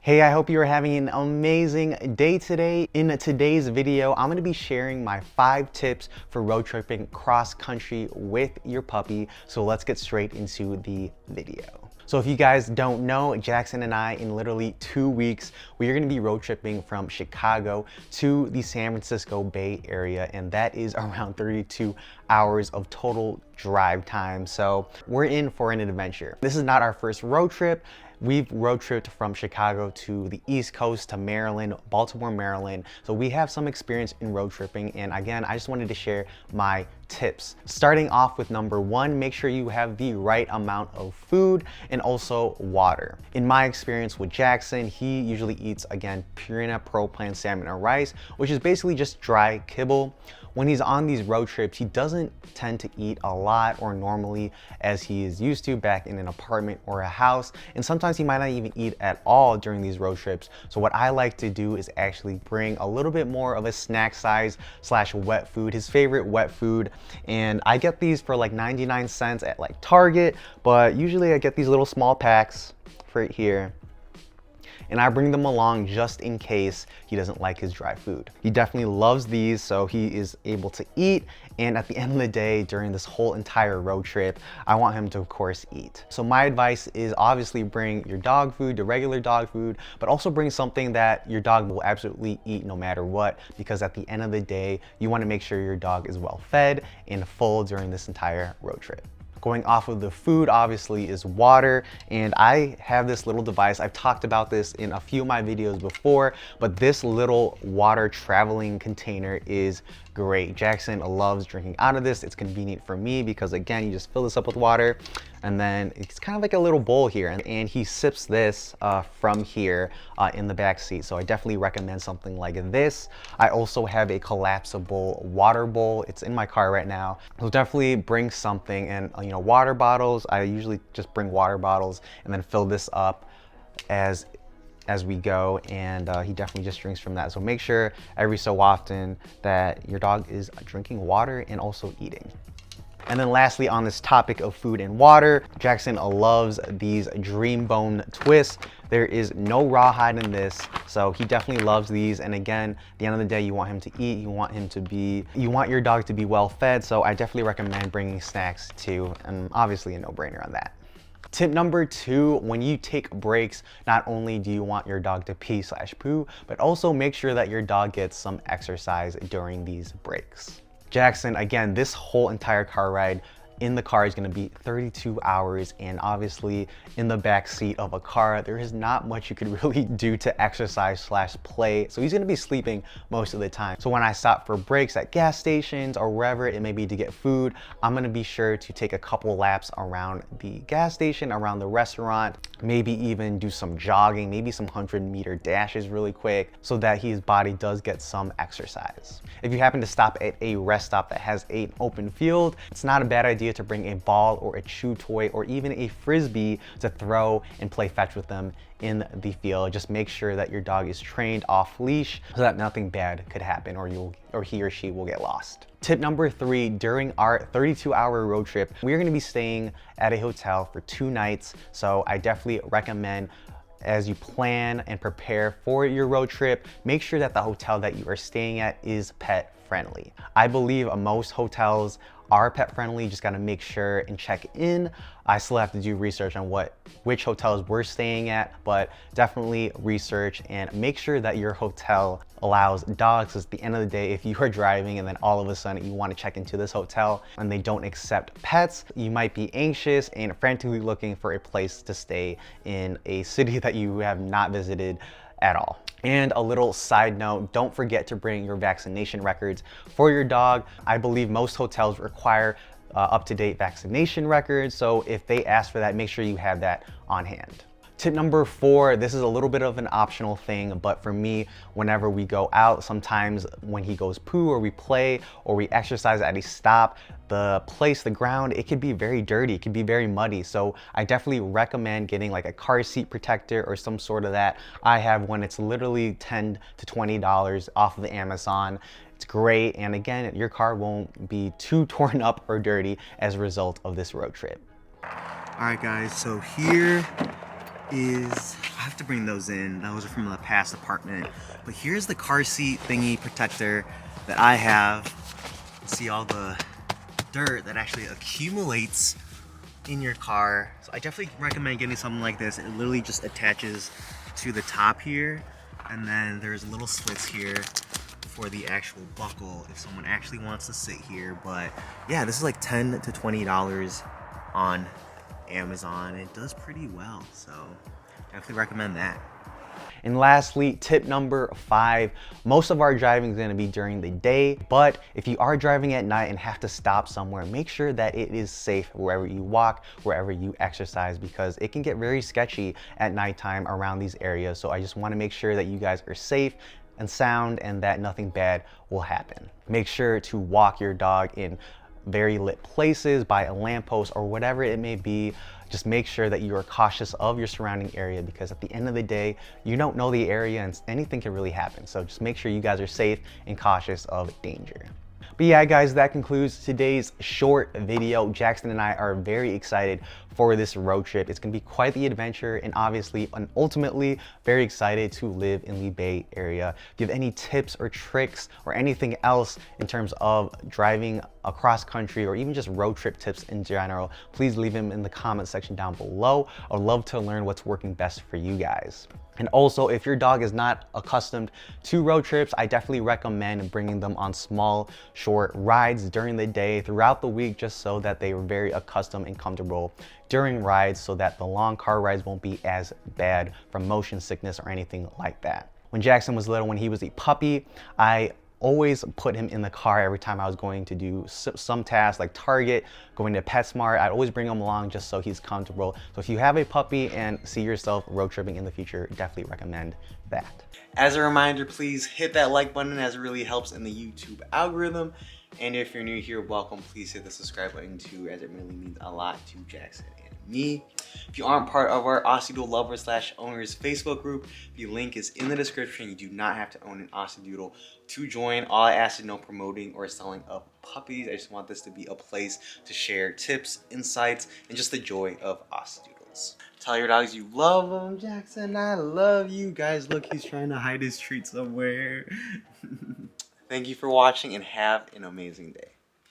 Hey, I hope you're having an amazing day today. In today's video, I'm gonna be sharing my 5 tips for road tripping cross country with your puppy. So let's get straight into the video. So if you guys don't know, Jackson and I, in literally 2 weeks, we are gonna be road tripping from Chicago to the San Francisco Bay Area, and that is around 32 hours of total drive time. So we're in for an adventure. This is not our first road trip. We've road tripped from Chicago to the East Coast to Maryland, Baltimore, Maryland. So we have some experience in road tripping. And again, I just wanted to share my tips. Starting off with number 1, make sure you have the right amount of food and also water. In my experience with Jackson, he usually eats, again, Purina Pro Plan salmon and rice, which is basically just dry kibble. When he's on these road trips, he doesn't tend to eat a lot or normally as he is used to back in an apartment or a house. And sometimes he might not even eat at all during these road trips. So what I like to do is actually bring a little bit more of a snack size / wet food, his favorite wet food. And I get these for like 99 cents at like Target, but usually I get these little small packs right here. And I bring them along just in case he doesn't like his dry food. He definitely loves these, so he is able to eat. And at the end of the day, during this whole entire road trip, I want him to, of course, eat. So my advice is obviously bring your dog food, the regular dog food, but also bring something that your dog will absolutely eat no matter what, because at the end of the day, you want to make sure your dog is well fed and full during this entire road trip. Going off of the food, obviously, is water. And I have this little device. I've talked about this in a few of my videos before, but this little water traveling container is great. Jackson loves drinking out of this. It's convenient for me because, again, you just fill this up with water and then it's kind of like a little bowl here. And he sips this from here in the back seat. So I definitely recommend something like this. I also have a collapsible water bowl. It's in my car right now. So definitely bring something. And water bottles, I usually just bring water bottles and then fill this up as we go, and he definitely just drinks from that. So make sure every so often that your dog is drinking water and also eating. And then lastly, on this topic of food and water, Jackson loves these Dream Bone twists. There is no rawhide in this, so he definitely loves these. And again, at the end of the day, you want him to eat, you want your dog to be well fed. So I definitely recommend bringing snacks too, and obviously a no-brainer on that. Tip number 2, when you take breaks, not only do you want your dog to pee / poo, but also make sure that your dog gets some exercise during these breaks. Jackson, again, this whole entire car ride in the car is going to be 32 hours, and obviously in the back seat of a car there is not much you could really do to exercise / play, so he's going to be sleeping most of the time. So when I stop for breaks at gas stations or wherever it may be to get food, I'm going to be sure to take a couple laps around the gas station, around the restaurant, maybe even do some jogging, maybe some 100-meter dashes really quick, so that his body does get some exercise. If you happen to stop at a rest stop that has an open field, it's not a bad idea to bring a ball or a chew toy or even a frisbee to throw and play fetch with them in the field. Just make sure that your dog is trained off leash so that nothing bad could happen or he or she will get lost. Tip number 3, during our 32-hour road trip, we are going to be staying at a hotel for 2 nights. So I definitely recommend, as you plan and prepare for your road trip, make sure that the hotel that you are staying at is pet friendly. I believe most hotels are pet friendly. Just got to make sure and check in. I still have to do research on which hotels we're staying at, but definitely research and make sure that your hotel allows dogs. At the end of the day, if you are driving and then all of a sudden you want to check into this hotel and they don't accept pets, you might be anxious and frantically looking for a place to stay in a city that you have not visited at all. And a little side note, don't forget to bring your vaccination records for your dog. I believe most hotels require up-to-date vaccination records, so if they ask for that, make sure you have that on hand. Tip number 4, this is a little bit of an optional thing, but for me, whenever we go out, sometimes when he goes poo or we play or we exercise at a stop, the ground, it could be very dirty, it could be very muddy. So I definitely recommend getting like a car seat protector or some sort of that. I have one, it's literally $10 to $20 off of the Amazon. It's great, and again, your car won't be too torn up or dirty as a result of this road trip. All right guys, so here is, I have to bring those in. Those are from the past apartment. But here's the car seat thingy protector that I have. You can see all the dirt that actually accumulates in your car. So I definitely recommend getting something like this. It literally just attaches to the top here, and then there's little slits here for the actual buckle if someone actually wants to sit here. But yeah, this is like $10 to $20 on Amazon. It does pretty well, so definitely recommend that. And lastly, tip number 5, most of our driving is going to be during the day, but if you are driving at night and have to stop somewhere, make sure that it is safe wherever you walk, wherever you exercise, because it can get very sketchy at nighttime around these areas. So I just want to make sure that you guys are safe and sound and that nothing bad will happen. Make sure to walk your dog in very lit places, by a lamppost or whatever it may be. Just make sure that you are cautious of your surrounding area, because at the end of the day, you don't know the area and anything can really happen. So just make sure you guys are safe and cautious of danger. But yeah, guys, that concludes today's short video. Jackson and I are very excited for this road trip. It's gonna be quite the adventure, and obviously and ultimately very excited to live in the Bay Area. If you have any tips or tricks or anything else in terms of driving across country or even just road trip tips in general, please leave them in the comment section down below. I would love to learn what's working best for you guys. And also, if your dog is not accustomed to road trips, I definitely recommend bringing them on small, short rides during the day, throughout the week, just so that they are very accustomed and comfortable during rides, so that the long car rides won't be as bad from motion sickness or anything like that. When Jackson was little, when he was a puppy, I always put him in the car every time I was going to do some task like Target, going to PetSmart. I'd always bring him along just so he's comfortable. So if you have a puppy and see yourself road tripping in the future, definitely recommend that. As a reminder, please hit that like button, as it really helps in the YouTube algorithm. And if you're new here, welcome. Please hit the subscribe button too, as it really means a lot to Jackson and me. If you aren't part of our Aussie Doodle lovers / owners Facebook group, the link is in the description. You do not have to own an Aussie Doodle to join. All I ask is no promoting or selling of puppies. I just want this to be a place to share tips, insights, and just the joy of Aussie Doodles. Tell your dogs you love them. Jackson, I love you. Guys, look, he's trying to hide his treat somewhere. Thank you for watching and have an amazing day.